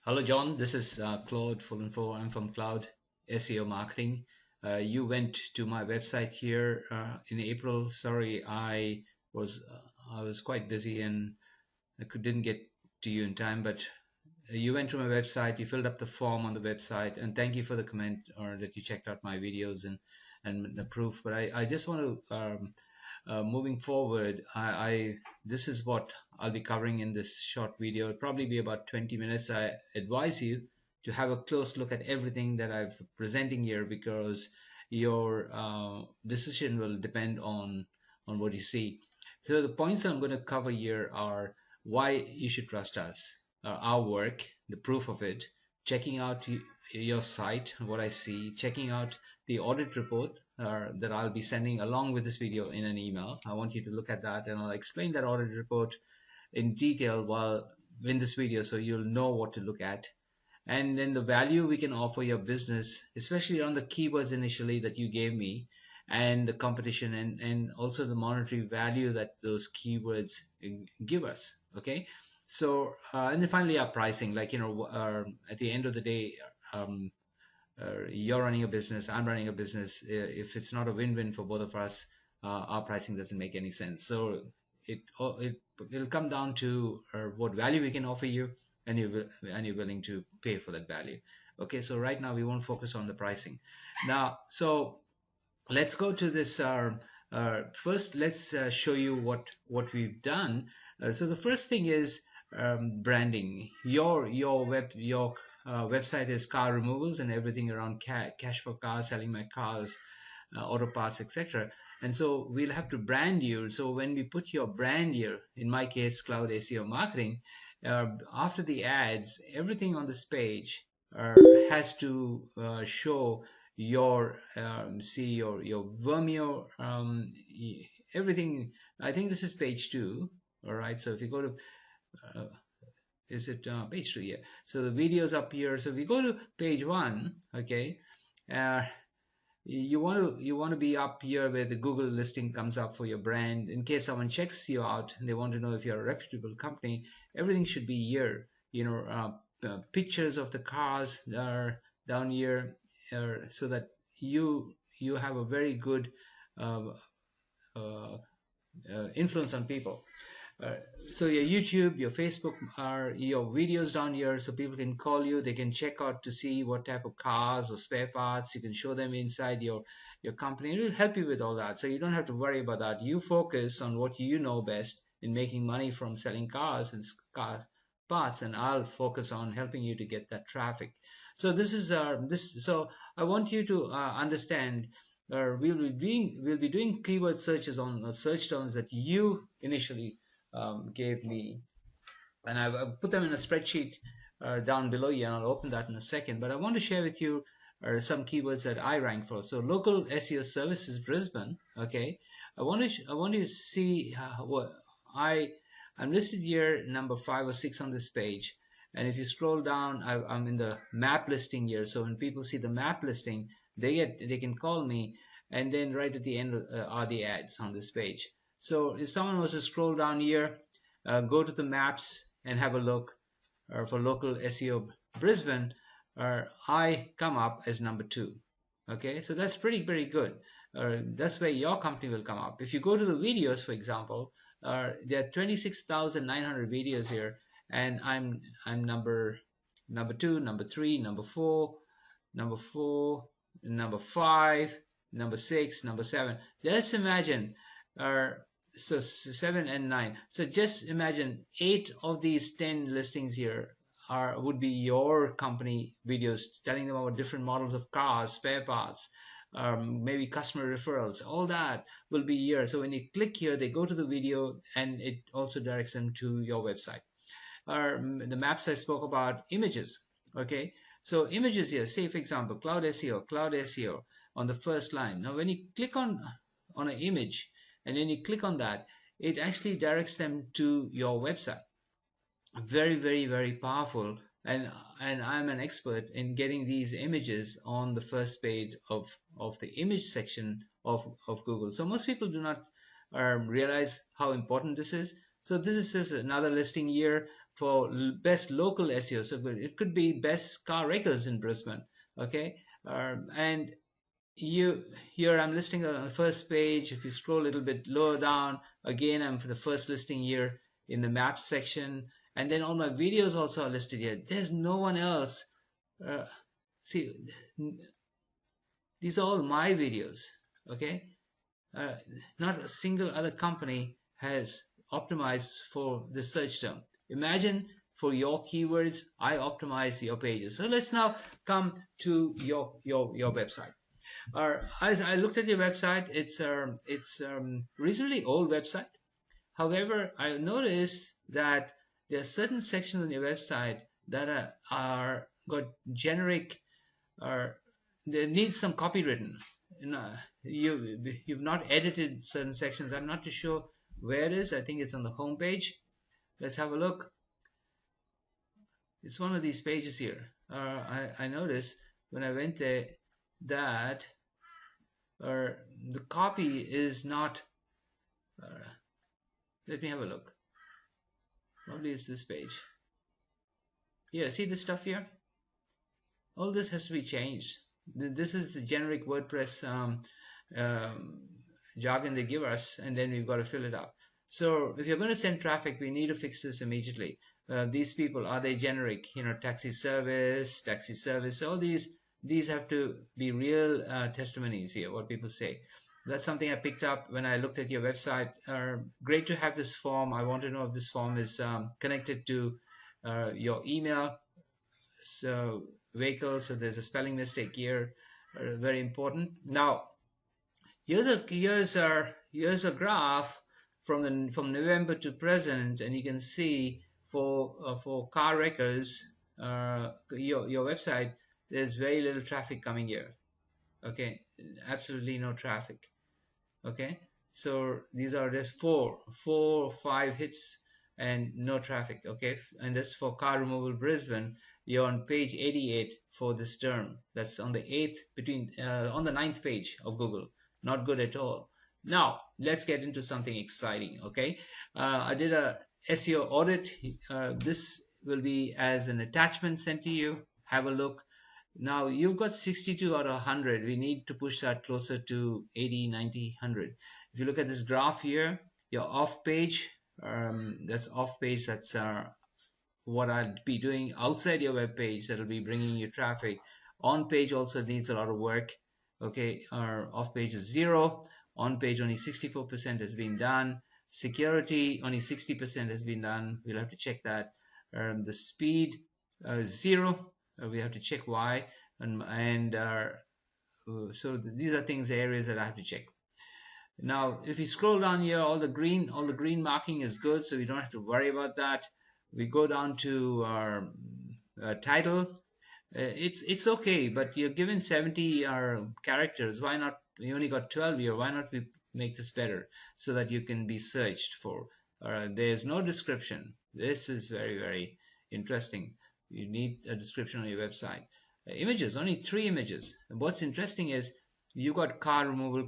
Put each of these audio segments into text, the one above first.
Hello, John. This is Claude Full. I'm from Cloud SEO Marketing. You went to my website here in April. Sorry, I was quite busy and didn't get to you in time. But you went to my website. You filled up the form on the website, and thank you for the comment or that you checked out my videos and the proof. But I just want to moving forward, this is what I'll be covering in this short video. It'll probably be about 20 minutes. I advise you to have a close look at everything that I'm presenting here because your decision will depend on what you see. So the points I'm going to cover here are why you should trust us, our work, the proof of it, checking out your site, what I see, checking out the audit report that I'll be sending along with this video in an email. I want you to look at that and I'll explain that audit report in detail while in this video so you'll know what to look at. And then the value we can offer your business, especially on the keywords initially that you gave me and the competition and also the monetary value that those keywords give us. Okay. So, and then finally our pricing, like, at the end of the day, um, you're running a business, I'm running a business. If it's not a win-win for both of us, our pricing doesn't make any sense. So it'll come down to what value we can offer you, and you're willing to pay for that value. Okay, so right now we won't focus on the pricing. Now, so let's go to this. First, let's show you what we've done. So the first thing is branding. Your website is car removals and everything around cash for cars, selling my cars, auto parts, etc. And so we'll have to brand you. So when we put your brand here, in my case, Cloud SEO Marketing, after the ads, everything on this page has to show your see your Vimeo, everything. I think this is page 2. All right, so if you go to uh, is it page 2? Yeah, so the videos up here. So if you go to page 1, okay, uh, you want to be up here where the Google listing comes up for your brand. In case someone checks you out and they want to know if you're a reputable company, everything should be here. Pictures of the cars are down here, so that you have a very good uh, uh, influence on people. Uh, so your YouTube, your Facebook are your videos down here, so people can call you. They can check out to see what type of cars or spare parts. You can show them inside your company. It will help you with all that, so you don't have to worry about that. You focus on what you know best in making money from selling cars and car parts, and I'll focus on helping you to get that traffic. So this is this. So I want you to understand. We'll be doing keyword searches on search terms that you initially gave me, and I've put them in a spreadsheet down below here, and I'll open that in a second. But I want to share with you some keywords that I rank for. So local SEO services Brisbane. Okay, I want to see what I'm listed here number 5 or 6 on this page. And if you scroll down, I'm in the map listing here. So when people see the map listing, they can call me, and then right at the end are the ads on this page. So if someone was to scroll down here, go to the maps and have a look for local SEO Brisbane, I come up as number 2. Okay, so that's pretty good. That's where your company will come up. If you go to the videos, for example, there are 26,900 videos here, and I'm number 2, number 3, number 4, number 4, number 5, number 6, number 7. Just imagine, uh, so 7 and 9. So just imagine 8 of these 10 listings here would be your company videos telling them about different models of cars, spare parts, maybe customer referrals. All that will be here. So when you click here, they go to the video, and it also directs them to your website. The maps I spoke about, images. Okay, so images here, say for example Cloud SEO on the first line. Now when you click on an image and then you click on that, it actually directs them to your website. Very powerful. And I'm an expert in getting these images on the first page of the image section of Google. So most people do not realize how important this is. So this is just another listing here for best local SEO. So it could be best car wreckers in Brisbane. Okay, and you here I'm listing on the first page. If you scroll a little bit lower down, again I'm for the first listing here in the maps section, and then all my videos also are listed here. There's no one else. See, these are all my videos. Okay, uh, not a single other company has optimized for the search term. Imagine for your keywords, I optimize your pages. So let's now come to your website. As I looked at your website, it's reasonably old website. However, I noticed that there are certain sections on your website that are got generic or they need some copy written. You know, you've not edited certain sections. I'm not too sure where it is. I think it's on the home page. Let's have a look. It's one of these pages here. I noticed when I went there that the copy is not. Let me have a look. Probably it's this page. Here, see this stuff here? All this has to be changed. This is the generic WordPress jargon they give us, and then we've got to fill it up. So if you're going to send traffic, we need to fix this immediately. These people, are they generic? You know, taxi service, all these have to be real testimonies here, what people say. That's something I picked up when I looked at your website. Great to have this form. I want to know if this form is connected to your email. So vehicle, so there's a spelling mistake here, very important. Now here's a graph from November to present, and you can see for car wreckers, your website, there's very little traffic coming here. Okay, absolutely no traffic. Okay, so these are just four or five hits and no traffic. Okay, and that's for car removal Brisbane. You're on page 88 for this term. That's on the on the 9th page of Google. Not good at all. Now let's get into something exciting. Okay, I did a SEO audit. This will be as an attachment sent to you. Have a look. Now you've got 62 out of 100. We need to push that closer to 80, 90, 100. If you look at this graph here, your off page, that's off page. That's what I'll be doing outside your web page. That'll be bringing you traffic. On page also needs a lot of work. Okay, our off page is 0. On page only 64% has been done. Security only 60% has been done. We'll have to check that. The speed 0. We have to check why, so these are areas that I have to check. Now if you scroll down here, all the green marking is good, so we don't have to worry about that. We go down to our title. It's okay, but you're given 70 characters. Why not? You only got 12 here. Why not we make this better so that you can be searched for? There's no description. This is very, very interesting. You need a description on your website. Images, only 3 images. And what's interesting is you got car removal,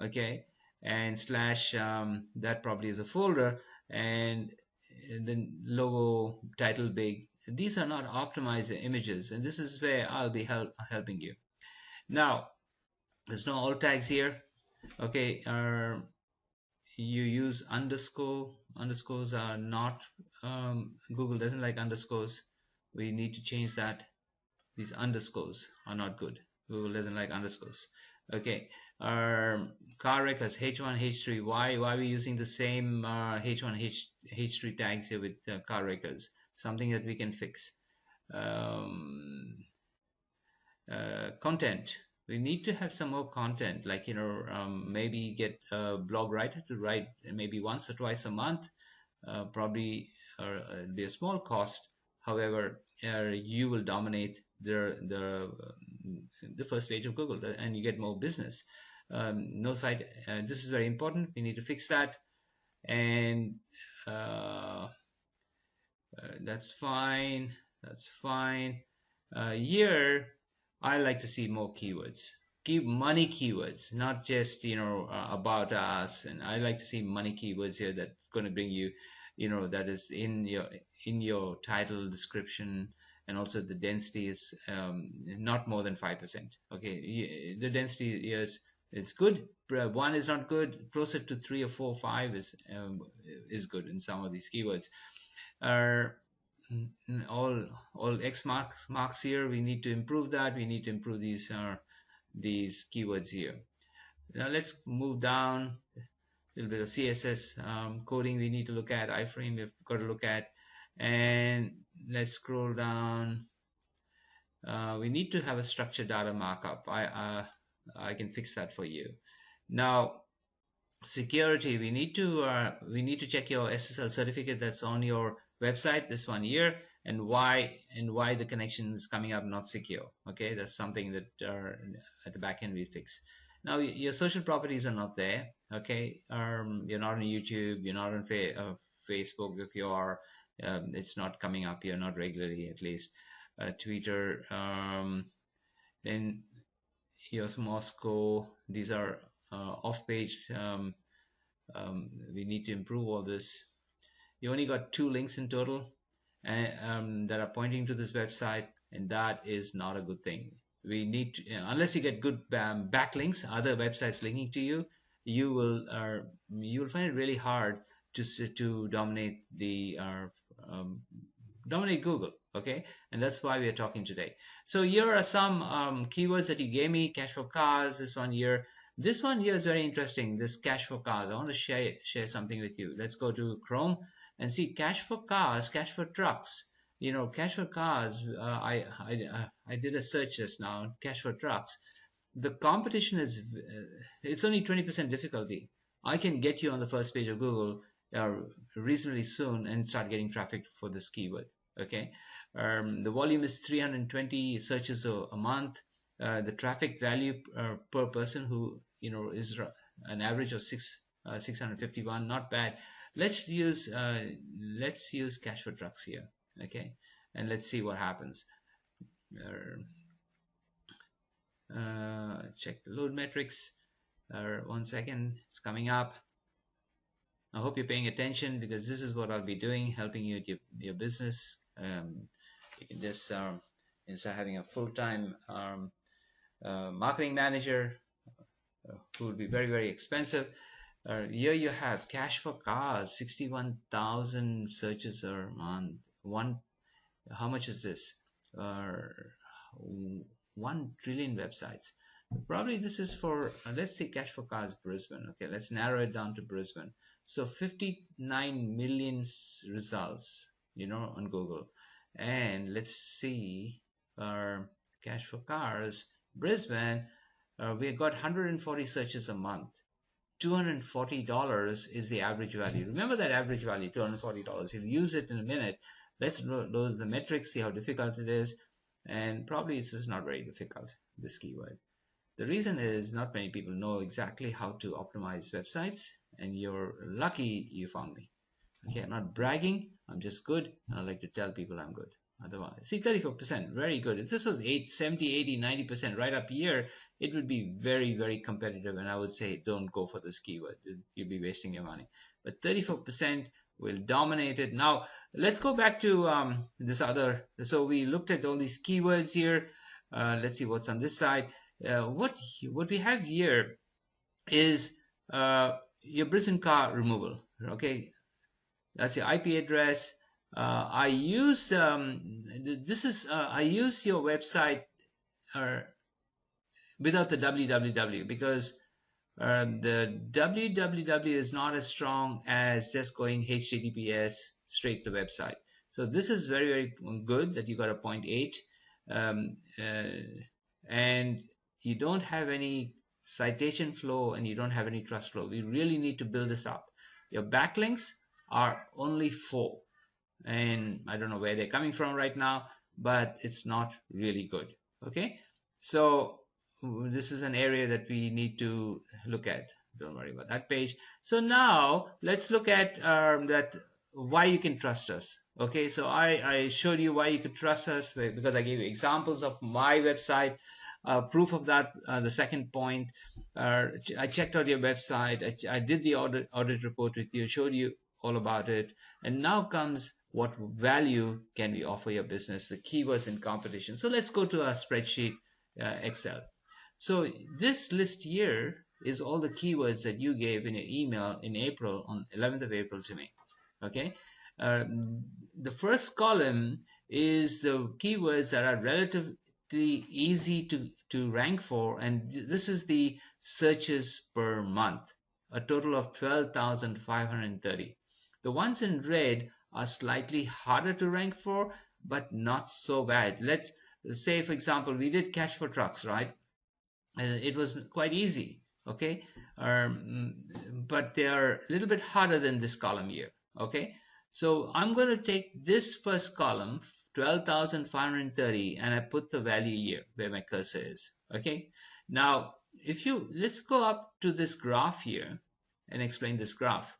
okay, and slash that probably is a folder, and the logo, title big. These are not optimized images, and this is where I'll be helping you. Now there's no alt tags here. Okay, you use underscores are not Google doesn't like underscores. We need to change that. These underscores are not good. Google doesn't like underscores. Okay, car wreckers H1 H3. Why are we using the same H1 H3 tags here with car wreckers? Something that we can fix. Content. We need to have some more content, like maybe get a blog writer to write maybe once or twice a month. Probably it'll be a small cost. However, you will dominate the first page of Google, and you get more business. No site. This is very important. We need to fix that, and that's fine. That's fine. Here, I like to see more keywords. Keep money keywords, not just about us. And I like to see money keywords here that's going to bring you that is in your title description, and also the density is not more than 5%. Okay, the density is good. One is not good. Closer to 3 or 4, 5 is good in some of these keywords. Are all X marks here. We need to improve that. We need to improve these keywords here. Now let's move down. A little bit of CSS coding we need to look at. Iframe we've got to look at, and let's scroll down. We need to have a structured data markup. I can fix that for you. Now security, we need to check your SSL certificate that's on your website, this one here, and why the connection is coming up not secure. Okay, that's something that at the back end we fix. Now your social properties are not there. Okay, you're not on YouTube, you're not on Facebook. If you are, it's not coming up here, not regularly at least. Twitter, then here's Moscow. These are off page. We need to improve all this. You only got 2 links in total that are pointing to this website, and that is not a good thing. We need to, unless you get good backlinks, other websites linking to you, you will find it really hard to dominate Google. Okay, and that's why we are talking today. So here are some keywords that you gave me. Cash for cars, this one here. This one here is very interesting. This cash for cars. I want to share something with you. Let's go to Chrome and see cash for cars, cash for trucks. Cash for cars. I did a search just now. Cash for trucks. The competition is it's only 20% difficulty. I can get you on the first page of Google reasonably soon and start getting traffic for this keyword. Okay. The volume is 320 searches a month. The traffic value per person who is an average of 651, not bad. Let's use cash for trucks here. Okay, and let's see what happens. Check the load metrics. 1 second, it's coming up. I hope you're paying attention, because this is what I'll be doing, helping you with your business. You can just instead of having a full-time marketing manager who will be very, very expensive. Here you have cash for cars, 61,000 searches a month. How much is this? 1 trillion websites. Probably this is for, let's say cash for cars Brisbane. Okay, let's narrow it down to Brisbane. So 59 million results, on Google. And let's see our cash for cars Brisbane. We've got 140 searches a month. $240 is the average value. Remember that average value, $240. You'll use it in a minute. Let's load the metrics, see how difficult it is. And probably it's just not very difficult, this keyword. The reason is not many people know exactly how to optimize websites, and you're lucky you found me. Okay, I'm not bragging, I'm just good, and I like to tell people I'm good. Otherwise, see, 34%, very good. If this was 70, 80, 90% right up here, it would be very, very competitive, and I would say don't go for this keyword. You'll be wasting your money. But 34% will dominate it. Now, let's go back to this other. So we looked at all these keywords here. Let's see what's on this side. What we have here is your Brisbane car removal. Okay, that's your IP address. I use I use your website without the www, because the www is not as strong as just going HTTPS straight to the website. So this is very, very good that you got a 0.8, and you don't have any citation flow and you don't have any trust flow. We really need to build this up. Your backlinks are only 4, and I don't know where they're coming from right now, but it's not really good. Okay, so this is an area that we need to look at. Don't worry about that page. So now let's look at that why you can trust us. Okay, so I showed you why you could trust us because I gave you examples of my website. Proof of that, the second point, I checked out your website. I did the audit report with you, showed you all about it. And now comes what value can we offer your business, the keywords in competition. So let's go to our spreadsheet, Excel. So this list here is all the keywords that you gave in your email in April, on 11th of April to me. Okay. The first column is the keywords that are relatively easy to rank for, and this is the searches per month, a total of 12,530. The ones in red are slightly harder to rank for, but not so bad. Let's say, for example, we did cash for trucks, right? It was quite easy, okay? But they are a little bit harder than this column here, okay? So I'm going to take this first column, 12,530, and I put the value here where my cursor is, okay? Now, let's go up to this graph here and explain this graph.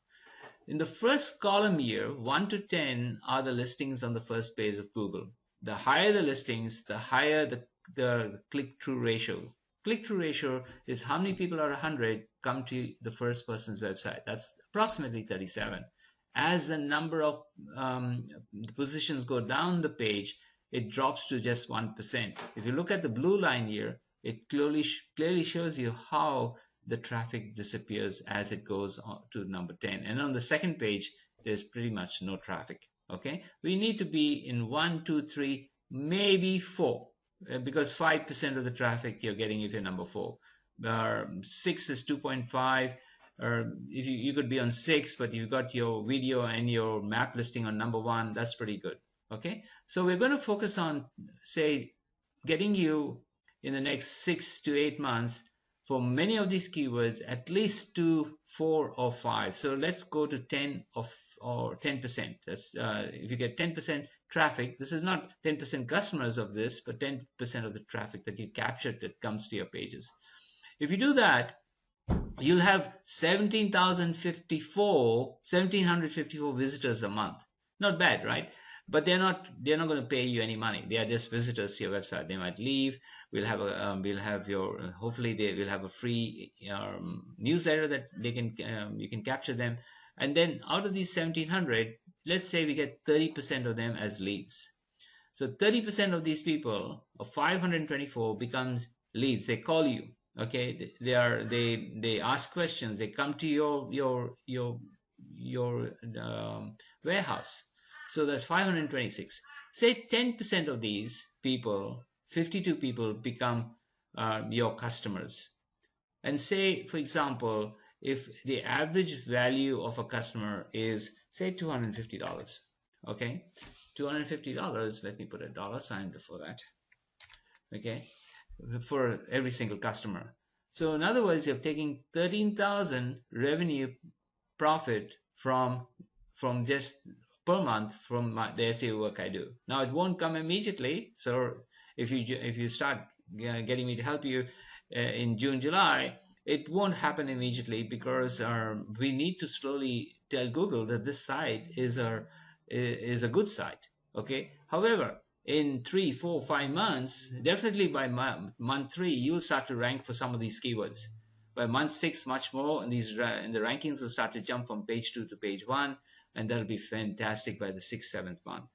In the first column here, 1 to 10 are the listings on the first page of Google. The higher the listings, the higher the click-through ratio. Click-through ratio is how many people out of 100 come to the first person's website. That's approximately 37. As the number of positions go down the page, it drops to just 1%. If you look at the blue line here, it clearly shows you how the traffic disappears as it goes on to number 10. And on the second page, there's pretty much no traffic. Okay, we need to be in 1, 2, 3, maybe 4. Because 5% of the traffic you're getting if you're number 4. 6 is 2.5. Or if you could be on 6, but you've got your video and your map listing on number 1, that's pretty good. Okay, so we're going to focus on, say, getting you in the next 6 to 8 months for many of these keywords at least to 4 or 5. So let's go to 10 or 10%. That's if you get 10% traffic. This is not 10% customers of this, but 10% of the traffic that you captured that comes to your pages. If you do that, you'll have 1754 visitors a month. Not bad, right? But they're not going to pay you any money. They are just visitors to your website. They might leave. Hopefully they will have a free newsletter that they can you can capture them. And then out of these 1700, let's say we get 30% of them as leads. So 30% of these people, of 524, becomes leads. They call you. Okay, they ask questions. They come to your warehouse. So that's 526. Say 10% of these people, 52 people, become your customers. And say, for example, if the average value of a customer is, say, $250, okay, $250, let me put a $sign before that, okay, for every single customer. So in other words, you're taking 13,000 revenue profit from just per month from the SEO work I do. Now it won't come immediately. So if you start getting me to help you in June, July, it won't happen immediately because we need to slowly tell Google that this site is a good site. Okay. However, in 3, 4, 5 months, definitely by month 3, you'll start to rank for some of these keywords. By month 6, much more, and the rankings will start to jump from page 2 to page 1, and that'll be fantastic by the 6th, 7th month.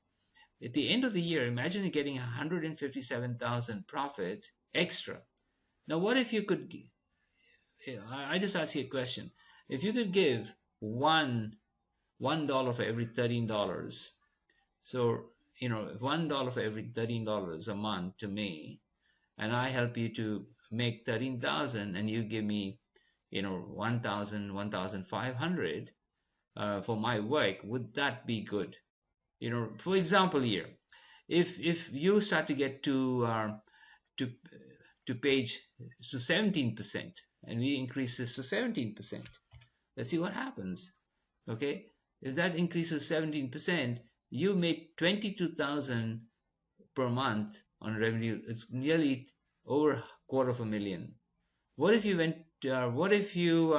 At the end of the year, imagine getting 157,000 profit extra. Now, what if you could? I just ask you a question. If you could give $1 for every $13, so $1 for every $13 a month to me, and I help you to make 13,000, and you give me 1,000, 1,500 for my work, would that be good? For example, here, if you start to get to page to 17%, and we increase this to 17%, let's see what happens. Okay, if that increases 17%, you make 22,000 per month on revenue. It's nearly over $250,000. What if you went? What if you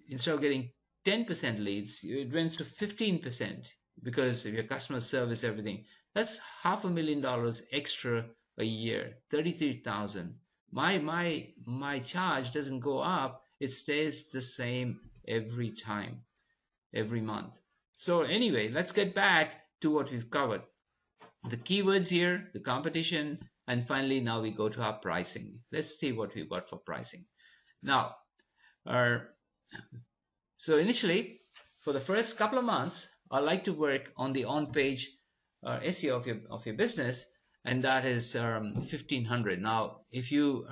instead of getting 10% leads, it went to 15% because of your customer service, everything. That's $500,000 extra a year, 33,000. My charge doesn't go up; it stays the same every time. every month. So anyway, let's get back to what we've covered. The keywords here, the competition, and finally now we go to our pricing. Let's see what we've got for pricing. Now, our so initially, for the first couple of months, I like to work on the on-page SEO of your business, and that is 1,500. Now, if you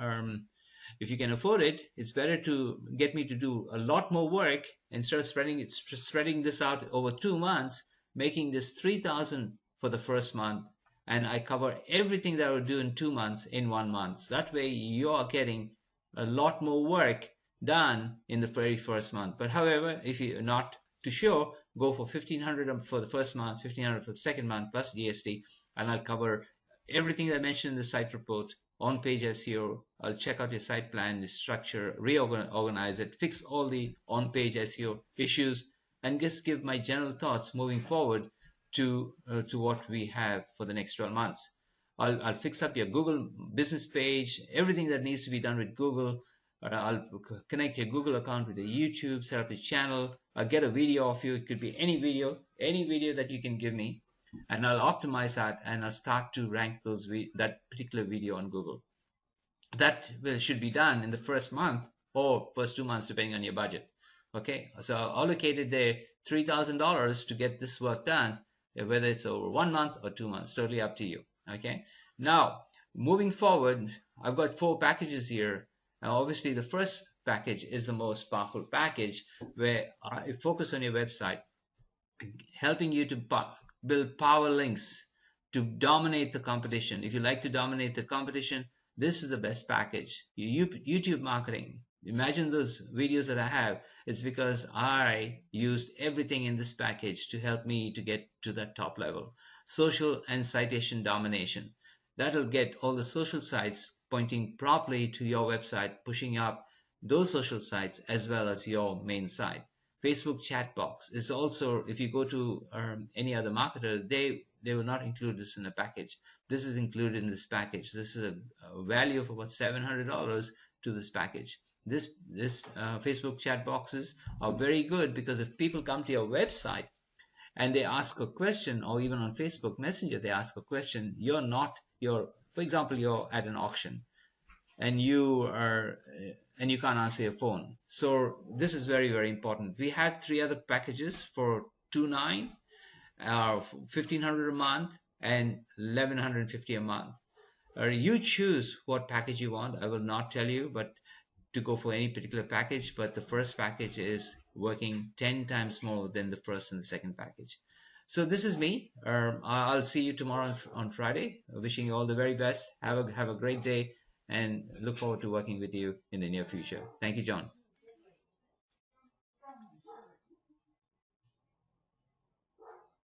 can afford it, it's better to get me to do a lot more work instead of spreading this out over 2 months, making this 3,000 for the first month, and I cover everything that I would do in 2 months in 1 month. So that way, you are getting a lot more work done in the very first month. But however, if you're not too sure, go for 1,500 for the first month, 1,500 for the second month plus GST, and I'll cover everything that I mentioned in the site report. On-page SEO, I'll check out your site plan, the structure, reorganize it, fix all the on-page SEO issues, and just give my general thoughts moving forward to what we have for the next 12 months. I'll fix up your Google business page, everything that needs to be done with Google. I'll connect your Google account with your YouTube, set up your channel. I'll get a video of you. It could be any video that you can give me, and I'll optimize that, and I'll start to rank that particular video on Google. That should be done in the first month or first 2 months, depending on your budget. Okay, so I allocated there $3,000 to get this work done, whether it's over 1 month or 2 months, totally up to you. Okay, now moving forward, I've got 4 packages here. Now, obviously, the first package is the most powerful package, where I focus on your website, helping you to build power links to dominate the competition. If you like to dominate the competition, this is the best package. YouTube marketing. Imagine those videos that I have. It's because I used everything in this package to help me to get to that top level. Social and citation domination. That'll get all the social sites pointing properly to your website, pushing up those social sites as well as your main site. Facebook chat box is also, if you go to any other marketer, they will not include this in a package. This is included in this package. This is a value of about $700 to this package. This Facebook chat boxes are very good, because if people come to your website and they ask a question, or even on Facebook Messenger they ask a question, for example, you're at an auction and you can't answer your phone. So this is very, very important. We have 3 other packages for $2,900, $1,500 a month, and $1,150 a month. You choose what package you want. I will not tell you but to go for any particular package, but the first package is working 10 times more than the first and the second package. So this is me. I'll see you tomorrow on Friday. Wishing you all the very best. Have a great day, and look forward to working with you in the near future. Thank you, John.